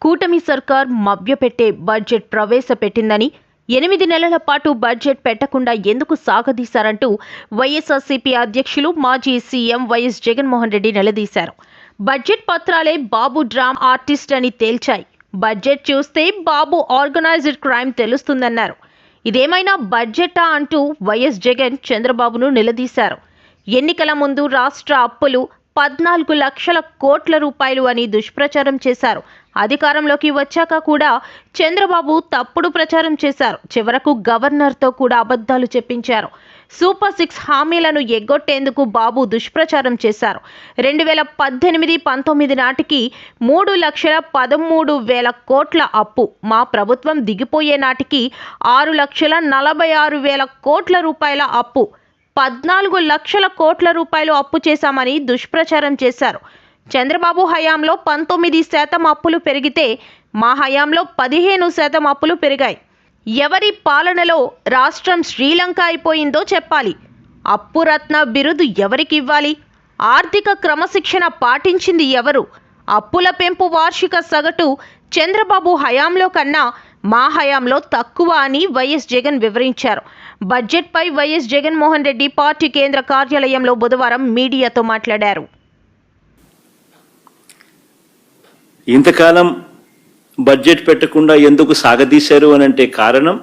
కూటమి సర్కార్ మభ్యపెట్టే బడ్జెట్ ప్రవేశపెట్టిందని 8 నెలల పాటు బడ్జెట్ పెట్టకుండా ఎందుకు సాగదీశారంటూ వైఎస్ఆర్సీపీ అధ్యక్షులు మాజీ సీఎం వైఎస్ జగన్మోహన్ రెడ్డి నిలదీశారు. బడ్జెట్ పత్రాలే బాబు డ్రామా ఆర్టిస్ట్ అని తేల్చాయి. బడ్జెట్ చూస్తే బాబు ఆర్గనైజ్డ్ క్రైమ్ తెలుస్తుందన్నారు. ఇదేమైనా బడ్జెటా అంటూ వైఎస్ జగన్ చంద్రబాబును నిలదీశారు. ఎన్నికల ముందు రాష్ట్ర అప్పులు 14 లక్షల కోట్ల రూపాయలు అని దుష్ప్రచారం చేశారు. అధికారంలోకి వచ్చాక కూడా చంద్రబాబు తప్పుడు ప్రచారం చేశారు. చివరకు గవర్నర్తో కూడా అబద్ధాలు చెప్పించారు. సూపర్ 6 హామీలను ఎగ్గొట్టేందుకు బాబు దుష్ప్రచారం చేశారు. 2018-19 నాటికి 3,13,000 కోట్ల అప్పు, మా ప్రభుత్వం దిగిపోయే నాటికి 6,46,000 కోట్ల రూపాయల అప్పు, 14 లక్షల కోట్ల రూపాయలు అప్పు చేశామని దుష్ప్రచారం చేశారు. చంద్రబాబు హయాంలో 19% అప్పులు పెరిగితే మా హయాంలో 15% అప్పులు పెరిగాయి. ఎవరి పాలనలో రాష్ట్రం శ్రీలంక అయిపోయిందో చెప్పాలి. అప్పురత్న బిరుదు ఎవరికి ఇవ్వాలి? ఆర్థిక క్రమశిక్షణ పాటించింది ఎవరు? అప్పుల పెంపు వార్షిక సగటు చంద్రబాబు హయాంలో కన్నా మా హయాంలో తక్కువ అని వైఎస్ జగన్ వివరించారు. బడ్జెట్పై వైఎస్ జగన్మోహన్ రెడ్డి పార్టీ కేంద్ర కార్యాలయంలో బుధవారం మీడియాతో మాట్లాడారు. ఇంతకాలం బడ్జెట్ పెట్టకుండా ఎందుకు సాగదీశారు అని అంటే కారణం,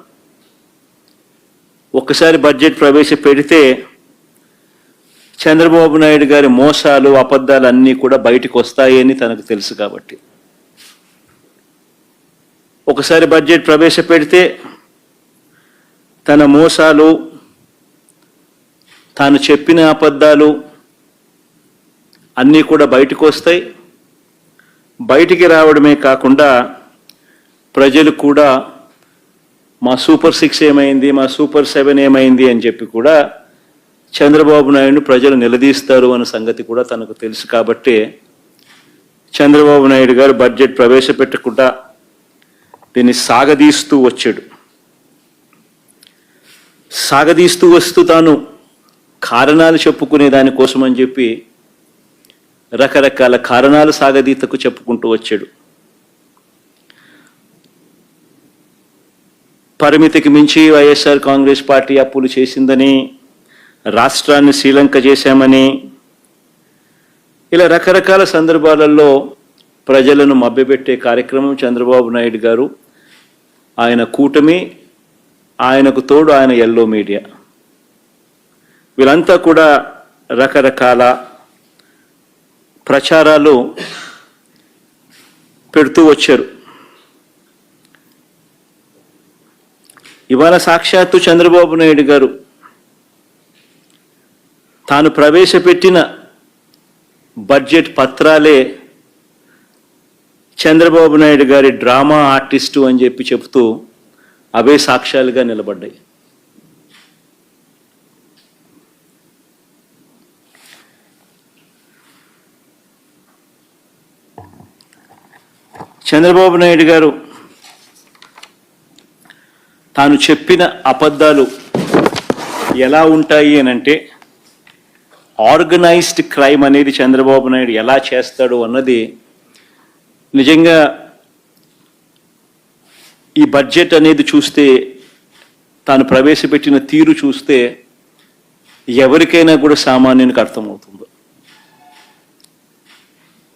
ఒక్కసారి బడ్జెట్ ప్రవేశపెడితే చంద్రబాబు నాయుడు గారి మోసాలు అబద్ధాలు అన్నీ కూడా బయటకు వస్తాయని తనకు తెలుసు. కాబట్టి ఒకసారి బడ్జెట్ ప్రవేశపెడితే తన మోసాలు, తాను చెప్పిన అబద్ధాలు అన్నీ కూడా బయటకు వస్తాయి. బయటికి రావడమే కాకుండా ప్రజలు కూడా మా సూపర్ 6 ఏమైంది, మా సూపర్ 7 ఏమైంది అని చెప్పి కూడా చంద్రబాబు నాయుడు ప్రజలు నిలదీస్తారు అన్న సంగతి కూడా తనకు తెలుసు. కాబట్టి చంద్రబాబు నాయుడు గారు బడ్జెట్ ప్రవేశపెట్టకుండా దీన్ని సాగదీస్తూ వచ్చాడు. సాగదీస్తూ వస్తూ తాను కారణాలు చెప్పుకునే దానికోసం అని చెప్పి రకరకాల కారణాలు సాగదీతకు చెప్పుకుంటూ వచ్చాడు. పరిమితికి మించి వైఎస్ఆర్ కాంగ్రెస్ పార్టీ అప్పులు చేసిందని, రాష్ట్రాన్ని శ్రీలంక చేశామని, ఇలా రకరకాల సందర్భాలలో ప్రజలను మభ్యపెట్టే కార్యక్రమం చంద్రబాబు నాయుడు గారు, ఆయన కూటమి, ఆయనకు తోడు ఆయన ఎల్లో మీడియా, వీళ్ళంతా కూడా రకరకాల ప్రచారాలు పెడుతూ వచ్చారు. ఇవాళ సాక్షాత్తు చంద్రబాబు నాయుడు గారు తాను ప్రవేశపెట్టిన బడ్జెట్ పత్రాలే చంద్రబాబు నాయుడు గారి డ్రామా ఆర్టిస్టు అని చెప్పి చెబుతూ అవే సాక్ష్యాలుగా నిలబడ్డాయి. చంద్రబాబు నాయుడు గారు తాను చెప్పిన అబద్ధాలు ఎలా ఉంటాయి అని అంటే, ఆర్గనైజ్డ్ క్రైమ్ అనేది చంద్రబాబు నాయుడు ఎలా చేస్తాడు అన్నది నిజంగా ఈ బడ్జెట్ అనేది చూస్తే, తాను ప్రవేశపెట్టిన తీరు చూస్తే ఎవరికైనా కూడా సామాన్యునికి అర్థమవుతుంది.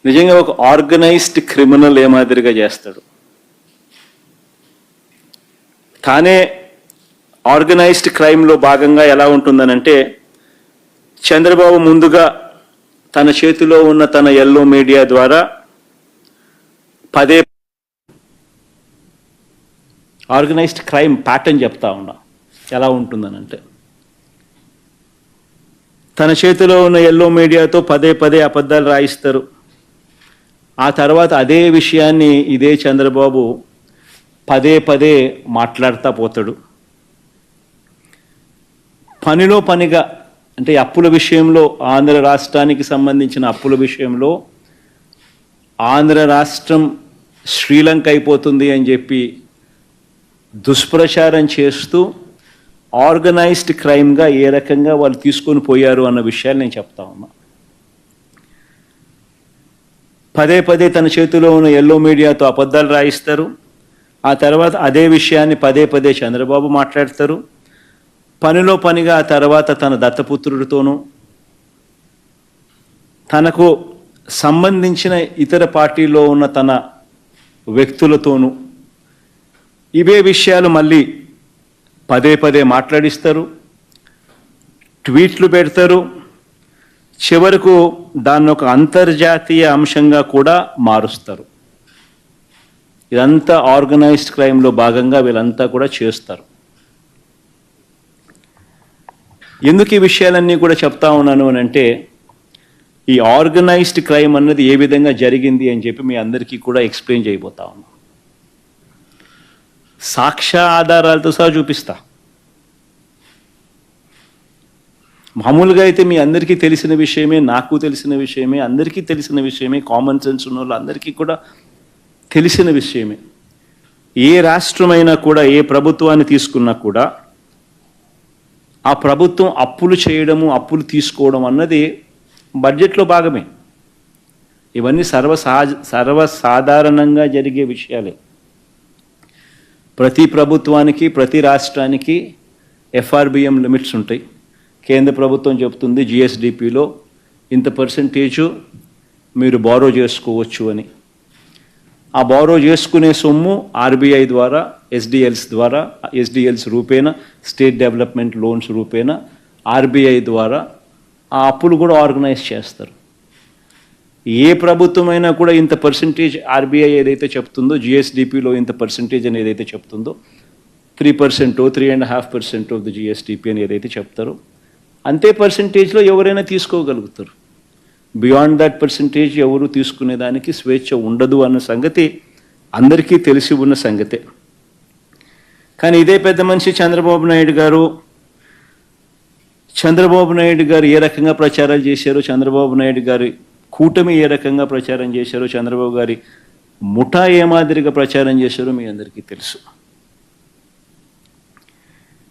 నిజంగా ఒక ఆర్గనైజ్డ్ క్రిమినల్ ఏ మాదిరిగా చేస్తాడు. తానే ఆర్గనైజ్డ్ క్రైమ్లో భాగంగా ఎలా ఉంటుందనంటే, చంద్రబాబు ముందుగా తన చేతిలో ఉన్న తన ఎల్లో మీడియా ద్వారా పదే ఆర్గనైజ్డ్ క్రైమ్ ప్యాటర్న్ చెప్తా ఉన్నా ఎలా ఉంటుందనంటే, తన చేతిలో ఉన్న ఎల్లో మీడియాతో పదే పదే అబద్ధాలు రాయిస్తారు. ఆ తర్వాత అదే విషయాన్ని ఇదే చంద్రబాబు పదే పదే మాట్లాడుతూ పోతాడు. పనిలో పనిగా అంటే అప్పుల విషయంలో, ఆంధ్ర రాష్ట్రానికి సంబంధించిన అప్పుల విషయంలో ఆంధ్ర రాష్ట్రం శ్రీలంక అయిపోతుంది అని చెప్పి దుష్ప్రచారం చేస్తూ ఆర్గనైజ్డ్ క్రైమ్గా ఏ రకంగా వాళ్ళు తీసుకొని పోయారు అన్న విషయాలు నేను చెప్తా ఉన్నా. పదే పదే తన చేతిలో ఉన్న ఎల్లో మీడియాతో అబద్ధాలు రాయిస్తారు. ఆ తర్వాత అదే విషయాన్ని పదే పదే చంద్రబాబు మాట్లాడతారు. పనిలో పనిగా ఆ తర్వాత తన దత్తపుత్రుడితోనూ తనకు సంబంధించిన ఇతర పార్టీలో ఉన్న తన వ్యక్తులతోనూ ఇవే విషయాలు మళ్ళీ పదే పదే మాట్లాడిస్తారు, ట్వీట్లు పెడతారు. చివరకు దాన్ని ఒక అంతర్జాతీయ అంశంగా కూడా మారుస్తారు. ఇదంతా ఆర్గనైజ్డ్ క్రైమ్లో భాగంగా వీళ్ళంతా కూడా చేస్తారు. ఎందుకు ఈ విషయాలన్నీ కూడా చెప్తా ఉన్నాను అని అంటే, ఈ ఆర్గనైజ్డ్ క్రైమ్ అన్నది ఏ విధంగా జరిగింది అని చెప్పి మీ అందరికీ కూడా ఎక్స్ప్లెయిన్ చేయబోతా ఉన్నాను. సాక్ష్య ఆధారాలతో సహా చూపిస్తా. మామూలుగా అయితే మీ అందరికీ తెలిసిన విషయమే, నాకు తెలిసిన విషయమే, అందరికీ తెలిసిన విషయమే, కామన్ సెన్స్ ఉన్న వాళ్ళు అందరికీ కూడా తెలిసిన విషయమే. ఏ రాష్ట్రమైనా కూడా ఏ ప్రభుత్వాన్ని తీసుకున్నా కూడా ఆ ప్రభుత్వం అప్పులు చేయడము, అప్పులు తీసుకోవడం అన్నది బడ్జెట్లో భాగమే. ఇవన్నీ సర్వసాధారణంగా జరిగే విషయాలే. ప్రతి ప్రభుత్వానికి, ప్రతి రాష్ట్రానికి ఎఫ్ఆర్బిఎం లిమిట్స్ ఉంటాయి. కేంద్ర ప్రభుత్వం చెప్తుంది జిఎస్డిపిలో ఇంత పర్సెంటేజు మీరు బారో చేసుకోవచ్చు అని. ఆ బారో చేసుకునే సొమ్ము ఆర్బీఐ ద్వారా, ఎస్డిఎల్స్ రూపేణా, స్టేట్ డెవలప్మెంట్ లోన్స్ రూపేణా ఆర్బీఐ ద్వారా ఆ అప్పులు కూడా ఆర్గనైజ్ చేస్తారు. ఏ ప్రభుత్వమైనా కూడా ఇంత పర్సెంటేజ్ ఆర్బీఐ ఏదైతే చెప్తుందో, జిఎస్డిపిలో ఇంత పర్సెంటేజ్ అని ఏదైతే చెప్తుందో, 3%, 3.5% ఆఫ్ ది జిఎస్డిపి అని ఏదైతే చెప్తారో అంతే పర్సెంటేజ్లో ఎవరైనా తీసుకోగలుగుతారు. బియాండ్ దట్ పర్సెంటేజ్ ఎవరు తీసుకునేదానికి స్వేచ్ఛ ఉండదు అన్న సంగతి అందరికీ తెలిసి ఉన్న సంగతే. కానీ ఇదే పెద్ద మనిషి చంద్రబాబు నాయుడు గారు ఏ రకంగా ప్రచారాలు చేశారో, చంద్రబాబు నాయుడు గారి కూటమి ఏ రకంగా ప్రచారం చేశారో, చంద్రబాబు గారి ముఠా ఏ మాదిరిగా ప్రచారం చేశారో మీ అందరికీ తెలుసు.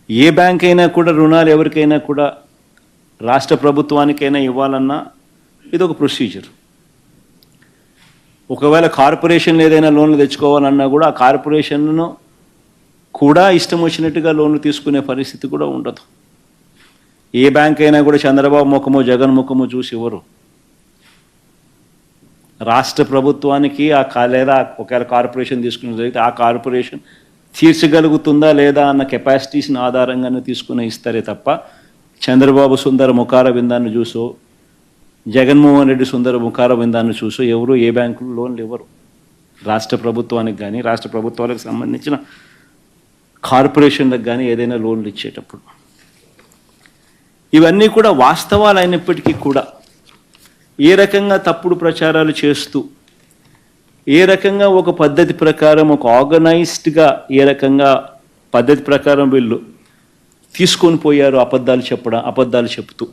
ఏ బ్యాంక్ అయినా కూడా రుణాలు ఎవరికైనా కూడా రాష్ట్ర ప్రభుత్వానికైనా ఇవ్వాలన్నా ఇది ఒక ప్రొసీజర్. ఒకవేళ కార్పొరేషన్లు ఏదైనా లోన్లు తెచ్చుకోవాలన్నా కూడా ఆ కార్పొరేషన్ను కూడా ఇష్టం వచ్చినట్టుగా లోన్లు తీసుకునే పరిస్థితి కూడా ఉండదు. ఏ బ్యాంక్ అయినా కూడా చంద్రబాబు ముఖమో జగన్ ముఖమో చూసి ఇవ్వరు. రాష్ట్ర ప్రభుత్వానికి లేదా ఒకవేళ కార్పొరేషన్ తీసుకునే జరిగితే ఆ కార్పొరేషన్ తీర్చగలుగుతుందా లేదా అన్న కెపాసిటీస్ని ఆధారంగానే తీసుకుని ఇస్తారే తప్ప చంద్రబాబు సుందర ముఖార విందాన్ని చూసో, జగన్మోహన్ రెడ్డి సుందర ముఖార విందాన్ని చూసో ఎవరు ఏ బ్యాంకులు లోన్లు ఇవ్వరు. రాష్ట్ర ప్రభుత్వానికి కానీ, రాష్ట్ర ప్రభుత్వాలకు సంబంధించిన కార్పొరేషన్లకు కానీ ఏదైనా లోన్లు ఇచ్చేటప్పుడు ఇవన్నీ కూడా వాస్తవాలు అయినప్పటికీ కూడా ఏ రకంగా తప్పుడు ప్రచారాలు చేస్తూ, ఏ రకంగా ఒక పద్ధతి ప్రకారం, ఒక ఆర్గనైజ్డ్గా ఏ రకంగా పద్ధతి ప్రకారం వీళ్ళు తీసుకొని పోయారు అబద్ధాలు చెప్తూ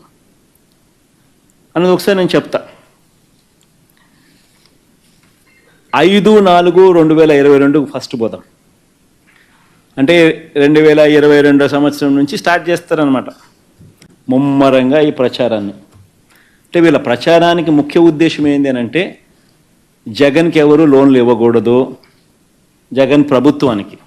అన్నది ఒకసారి నేను చెప్తా. 5/4/2022 ఫస్ట్ పోదాం. అంటే 2022 సంవత్సరం నుంచి స్టార్ట్ చేస్తారనమాట ముమ్మరంగా ఈ ప్రచారాన్ని. అంటే వీళ్ళ ప్రచారానికి ముఖ్య ఉద్దేశం ఏంటి అని అంటే, జగన్కి ఎవరు లోన్లు ఇవ్వకూడదు, జగన్ ప్రభుత్వానికి